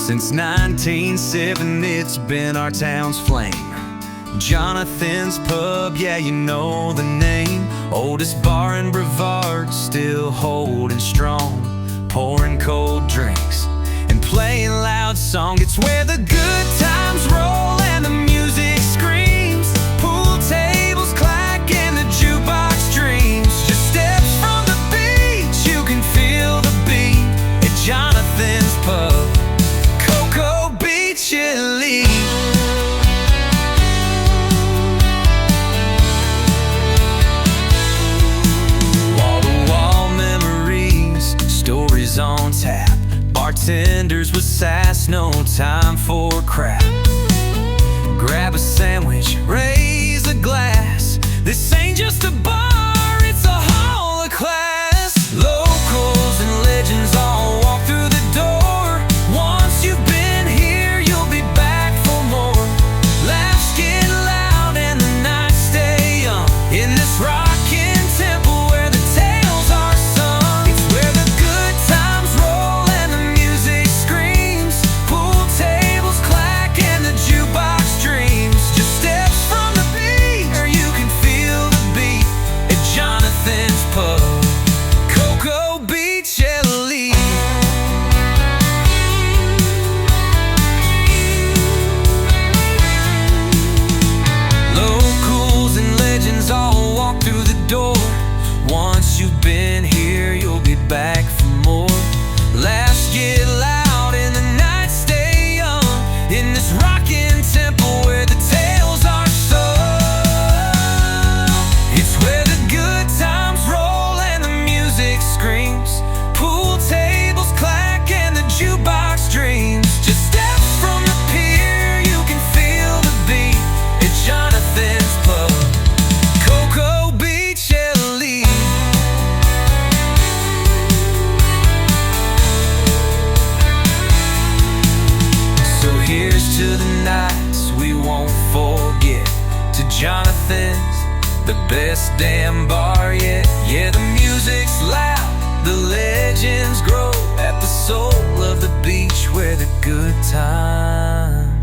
Since 1907, it's been our town's flame. Johnathan's Pub, yeah, you know the name. Oldest bar in Brevard, still holding strong, pouring cold drinks and playing loud song. It's where the good times roll and the music screams, pool tables clack and the jukebox dreams. Just steps from the beach, you can feel the beat at Johnathan's Pub, Cocoa Beach Pier. On tap, bartenders with sass, no time for crap. Grab a sandwich, raise a glass. This ain't just a bar, it's a hall of class. Locals and legends all walk through the door. Once you've been here, you'll be back for more. Laughs get loud and the nights stay young in this rockin' temple where the tales are sung. It's where the good times roll and the music screams, pool tables clack and the jukebox dreams. Just steps from the beach, or you can feel the beat at Johnathan's Pub, Cocoa Beach Pier. Locals and legends all walk through the door. Once you've been here, you'll be back for more. Laughs get loud and the nights stay young in this rockin' temple where the tales are sung. It's where the good times roll and the music screams, pool tables clack and the jukebox dreams. Just steps from the pier, you can feel the beat at Johnathan's Pub, Cocoa Beach Pier. So here's to the nights we won't forget, to Johnathan's, the best damn bar yet. Yeah, the music's loud, the legends grow at the soul of the beach where the good times